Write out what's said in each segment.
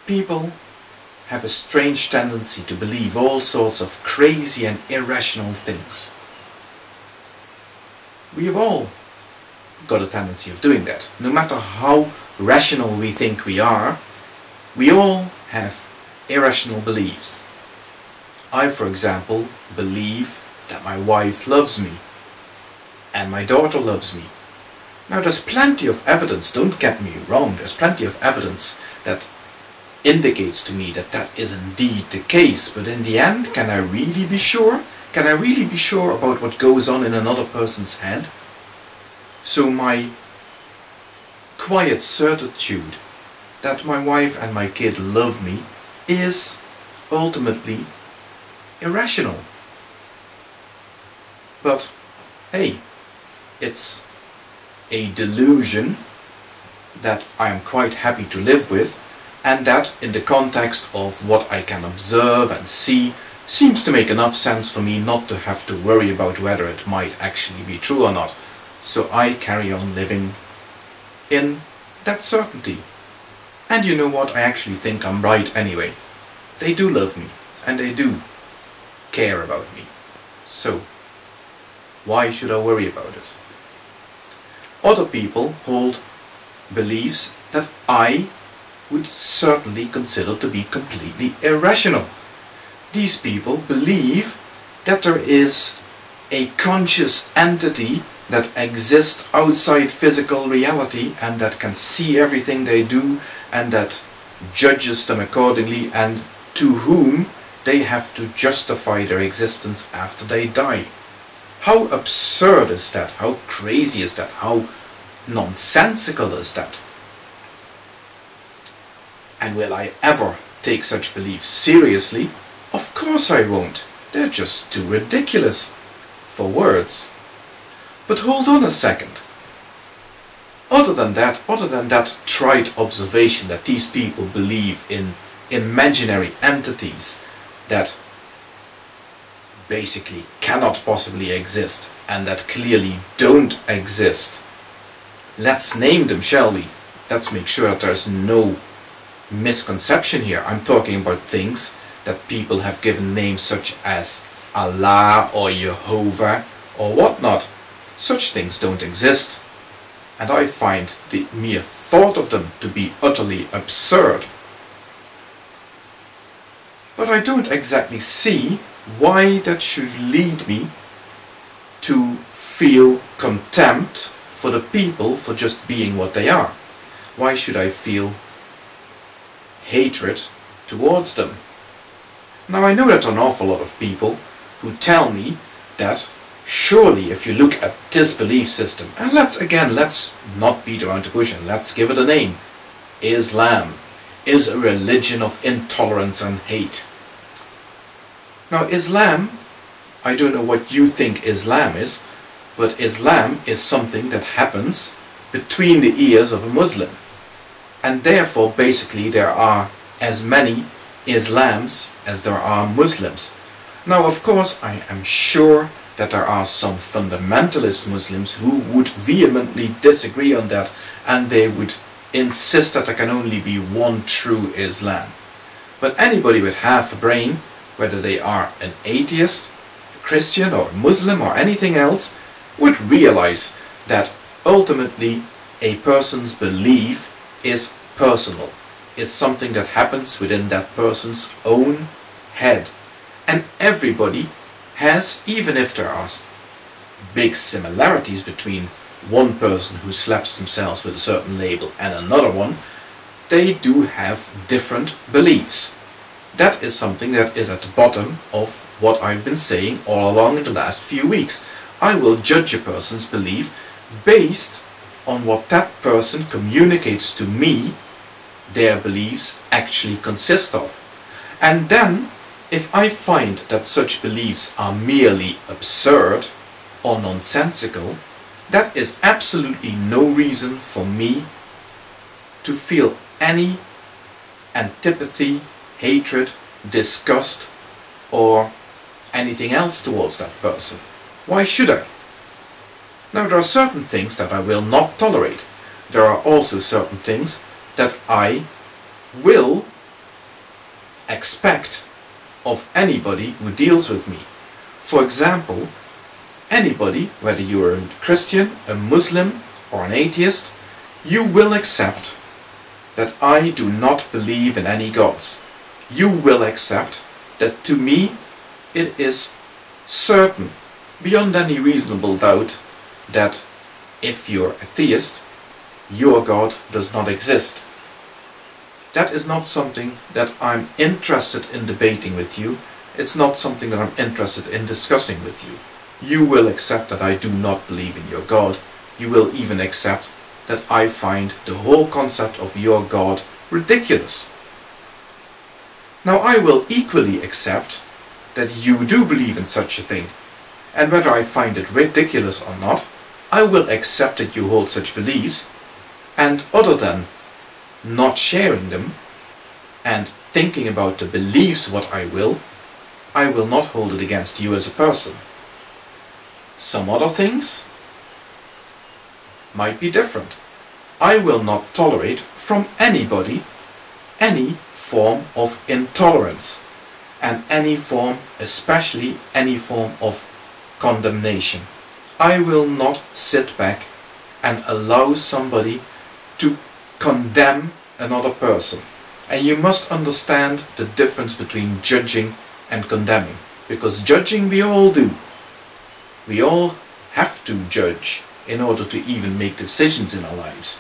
People have a strange tendency to believe all sorts of crazy and irrational things. We have all got a tendency of doing that. No matter how rational we think we all have irrational beliefs. I, for example, believe that my wife loves me and my daughter loves me. Now there's plenty of evidence, don't get me wrong, there's plenty of evidence that indicates to me that that is indeed the case, but in the end, can I really be sure? Can I really be sure about what goes on in another person's head? So my quiet certitude that my wife and my kid love me is ultimately irrational. But hey, it's a delusion that I am quite happy to live with, and that in the context of what I can observe and see seems to make enough sense for me not to have to worry about whether it might actually be true or not. So I carry on living in that certainty. And you know what, I actually think I'm right anyway. They do love me, and they do care about me. So why should I worry about it? Other people hold beliefs that I would certainly consider to be completely irrational. These people believe that there is a conscious entity that exists outside physical reality and that can see everything they do and that judges them accordingly, and to whom they have to justify their existence after they die. How absurd is that? How crazy is that? How nonsensical is that? And will I ever take such beliefs seriously? Of course I won't. They're just too ridiculous for words. But hold on a second. Other than that trite observation that these people believe in imaginary entities that basically cannot possibly exist and that clearly don't exist, let's name them, shall we? Let's make sure that there's no misconception here. I'm talking about things that people have given names such as Allah or Jehovah or whatnot. Such things don't exist, and I find the mere thought of them to be utterly absurd. But I don't exactly see why that should lead me to feel contempt for the people for just being what they are. Why should I feel hatred towards them? Now I know that an awful lot of people who tell me that surely if you look at this belief system, and let's not beat around the bush and let's give it a name. Islam is a religion of intolerance and hate. Now Islam, I don't know what you think Islam is, but Islam is something that happens between the ears of a Muslim. And therefore basically there are as many Islams as there are Muslims. Now of course I am sure that there are some fundamentalist Muslims who would vehemently disagree on that, and they would insist that there can only be one true Islam. But anybody with half a brain, whether they are an atheist, a Christian or a Muslim or anything else, would realize that ultimately a person's belief is personal. It's something that happens within that person's own head. And everybody has, even if there are big similarities between one person who slaps themselves with a certain label and another one, they do have different beliefs. That is something that is at the bottom of what I've been saying all along in the last few weeks. I will judge a person's belief based on what that person communicates to me their beliefs actually consist of. And then, if I find that such beliefs are merely absurd or nonsensical, that is absolutely no reason for me to feel any antipathy, hatred, disgust, or anything else towards that person. Why should I? Now there are certain things that I will not tolerate. There are also certain things that I will expect of anybody who deals with me. For example, anybody, whether you're a Christian, a Muslim, or an atheist, you will accept that I do not believe in any gods. You will accept that to me it is certain, beyond any reasonable doubt, that if you're a theist, your God does not exist. That is not something that I'm interested in debating with you. It's not something that I'm interested in discussing with you. You will accept that I do not believe in your God. You will even accept that I find the whole concept of your God ridiculous. Now I will equally accept that you do believe in such a thing, and whether I find it ridiculous or not, I will accept that you hold such beliefs, and other than not sharing them and thinking about the beliefs what I will not hold it against you as a person. Some other things might be different. I will not tolerate from anybody any form of intolerance, and any form, especially any form of condemnation. I will not sit back and allow somebody to condemn another person. And you must understand the difference between judging and condemning, because judging we all do. We all have to judge in order to even make decisions in our lives.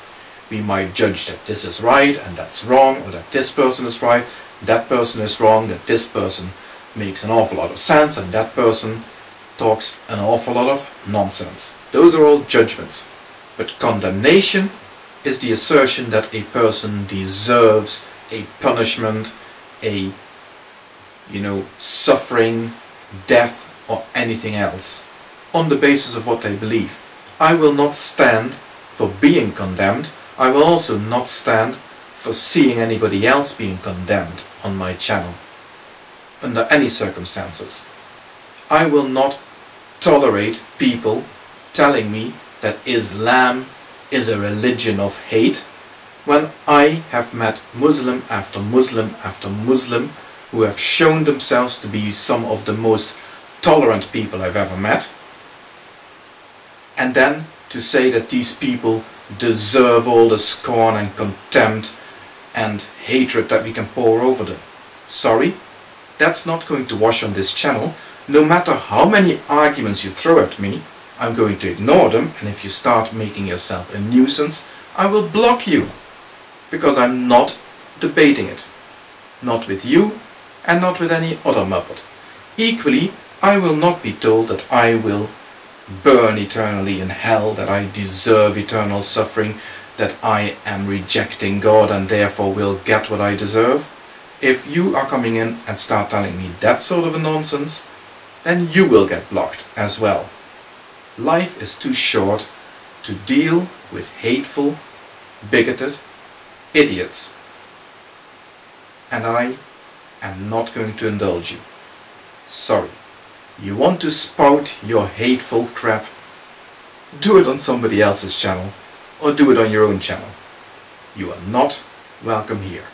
We might judge that this is right and that's wrong, or that this person is right, that person is wrong, that this person makes an awful lot of sense and that person talks an awful lot of nonsense. Those are all judgments. But condemnation is the assertion that a person deserves a punishment, a suffering, death, or anything else on the basis of what they believe. I will not stand for being condemned. I will also not stand for seeing anybody else being condemned on my channel under any circumstances. I will not tolerate people telling me that Islam is a religion of hate when I have met Muslim after Muslim after Muslim who have shown themselves to be some of the most tolerant people I've ever met, and then to say that these people deserve all the scorn and contempt and hatred that we can pour over them. Sorry, that's not going to wash on this channel. No matter how many arguments you throw at me, I'm going to ignore them, and if you start making yourself a nuisance, I will block you, because I'm not debating it. Not with you, and not with any other muppet. Equally, I will not be told that I will burn eternally in hell, that I deserve eternal suffering, that I am rejecting God and therefore will get what I deserve. If you are coming in and start telling me that sort of a nonsense, then you will get blocked as well. Life is too short to deal with hateful, bigoted idiots. And I am not going to indulge you. Sorry. You want to spout your hateful crap? Do it on somebody else's channel, or do it on your own channel. You are not welcome here.